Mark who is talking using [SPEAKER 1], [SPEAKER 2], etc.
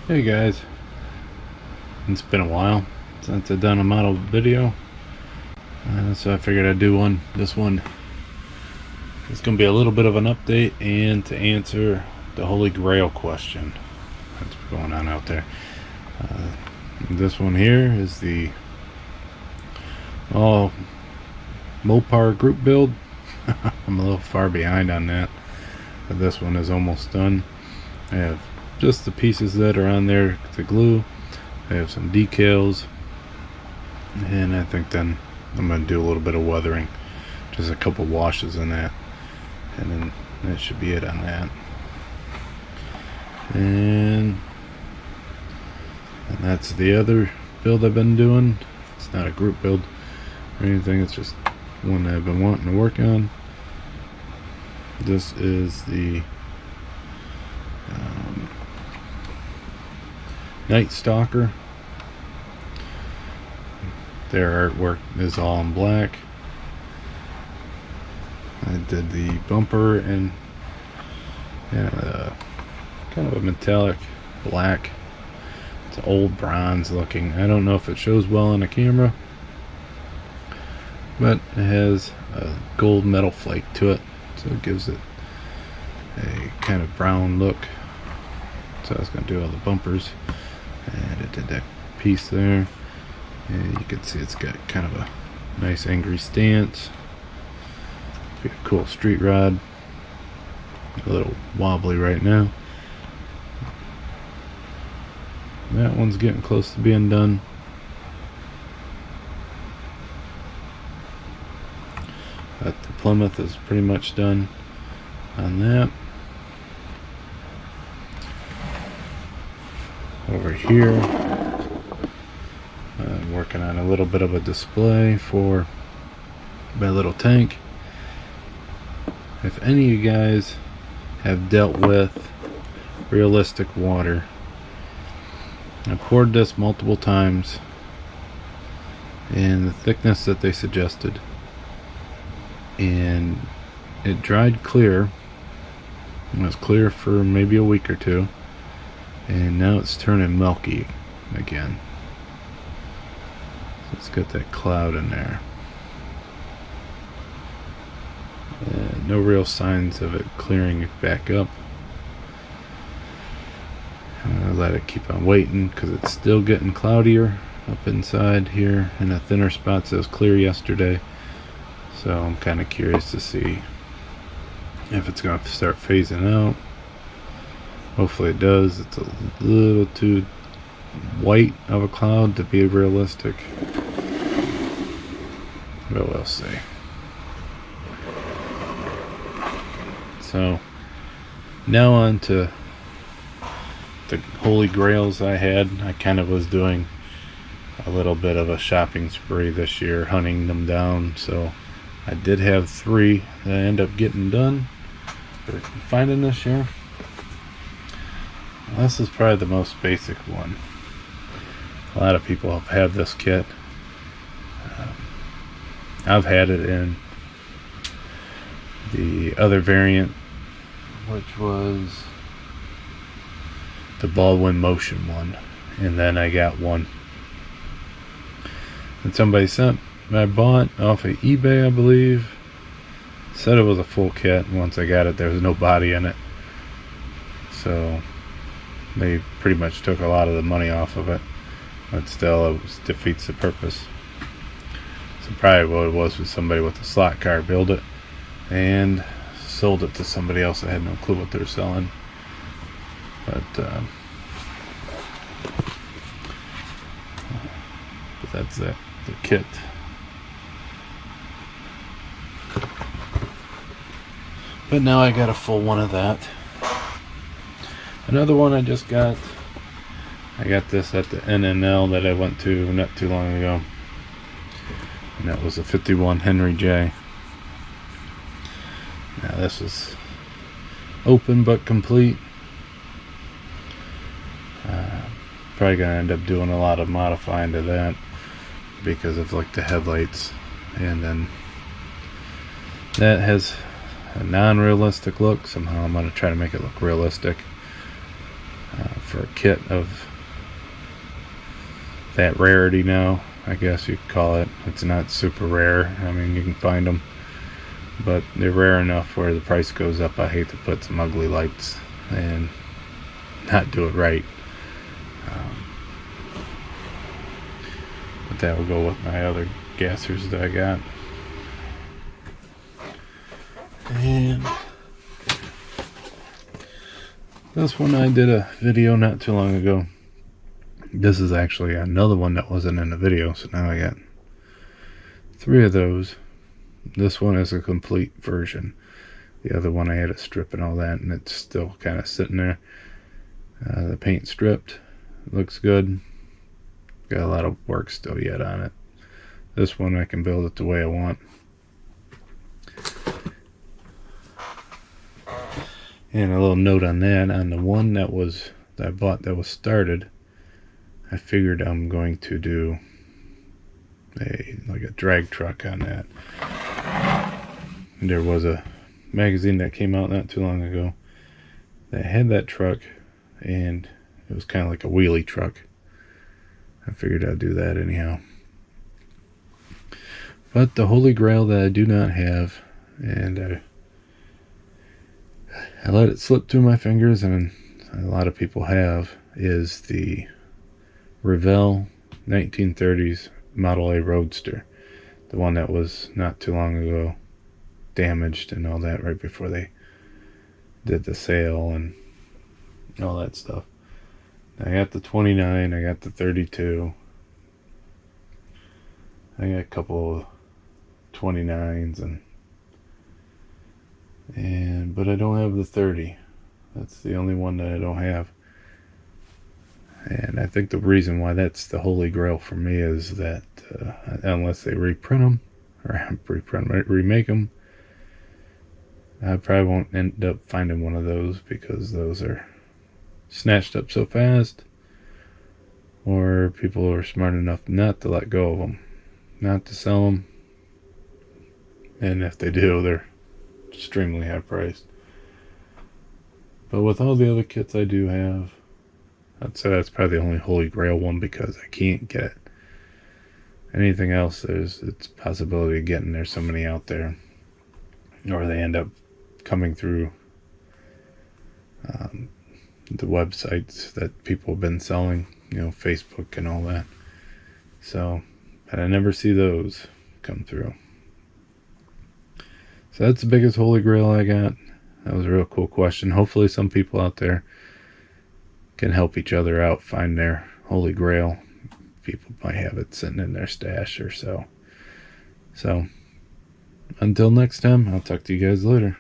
[SPEAKER 1] Hey guys, it's been a while since I've done a model video, so I figured I'd do this one. It's going to be a little bit of an update and to answer the Holy Grail question that's going on out there. This one here is the Mopar group build. I'm a little far behind on that, but this one is almost done. I have just the pieces that are on there to glue. I have some decals, and I think then I'm going to do a little bit of weathering, just a couple washes in that, and then that should be it on that. And that's the other build I've been doing. It's not a group build or anything, it's just one that I've been wanting to work on. This is the Night Stalker. Their artwork is all in black. I did the bumper in kind of a metallic black. It's old bronze looking. I don't know if it shows well on the camera, but it has a gold metal flake to it, so it gives it a kind of brown look. So I was going to do all the bumpers, and it did that piece there, and you can see it's got kind of a nice angry stance. Be a cool street rod. A little wobbly right now. That one's getting close to being done. But the Plymouth is pretty much done on that. Over here, I'm working on a little bit of a display for my little tank. If any of you guys have dealt with realistic water, I poured this multiple times in the thickness that they suggested, and it dried clear. It was clear for maybe a week or two, and now it's turning milky again. So it's got that cloud in there. No real signs of it clearing it back up. I let it keep on waiting because it's still getting cloudier up inside here, and the thinner spots. It was clear yesterday, so I'm kind of curious to see if it's going to start phasing out. Hopefully it does. It's a little too white of a cloud to be realistic, but we'll see. So now on to the Holy Grails I had. I kind of was doing a little bit of a shopping spree this year, hunting them down. So I did have 3 that I ended up getting done or finding this year. This is probably the most basic one. A lot of people have had this kit. I've had it in the other variant, which was the Baldwin Motion one, and then I got one that somebody sent. I bought off of eBay, I believe. Said it was a full kit, and once I got it, there was no body in it, so they pretty much took a lot of the money off of it, but still it defeats the purpose. So probably what it was somebody with a slot car built it and sold it to somebody else that had no clue what they were selling. But that's it, the kit. But now I got a full one of that. Another one I just got. I got this at the NNL that I went to not too long ago, and that was a 51 Henry J. Now this is open but complete. Probably gonna end up doing a lot of modifying to that because of like the headlights, and then that has a non-realistic look. Somehow I'm gonna try to make it look realistic. for a kit of that rarity now, I guess you could call it. It's not super rare. I mean, you can find them, but they're rare enough where the price goes up. I hate to put some ugly lights and not do it right. But that will go with my other gassers that I got. And this one I did a video not too long ago. This is actually another one that wasn't in the video, so now I got 3 of those. This one is a complete version. The other one I had to strip and all that, and it's still kind of sitting there. The paint stripped, looks good. Got a lot of work still yet on it. This one I can build it the way I want. And a little note on that, on the one that I bought that was started, I figured I'm going to do like a drag truck on that. And there was a magazine that came out not too long ago that had that truck, and it was kind of like a wheelie truck. I figured I'd do that anyhow. But the holy grail that I do not have, and I let it slip through my fingers, and a lot of people have, is the Grail 1930s Model A Roadster. The one that was not too long ago damaged and all that right before they did the sale and all that stuff. I got the 29, I got the 32. I got a couple of 29s but I don't have the 30. That's the only one that I don't have. And I think the reason why that's the holy grail for me is that unless they reprint them or remake them, I probably won't end up finding one of those, because those are snatched up so fast, or people are smart enough not to let go of them, not to sell them, and if they do, they're extremely high priced. But with all the other kits I do have, I'd say that's probably the only holy grail one, because I can't get it. Anything else, it's a possibility of getting there. So many out there, or they end up coming through the websites that people have been selling, Facebook and all that. So, but I never see those come through. So that's the biggest holy grail I got. That was a real cool question. Hopefully some people out there can help each other out find their holy grail. People might have it sitting in their stash or so. So until next time, I'll talk to you guys later.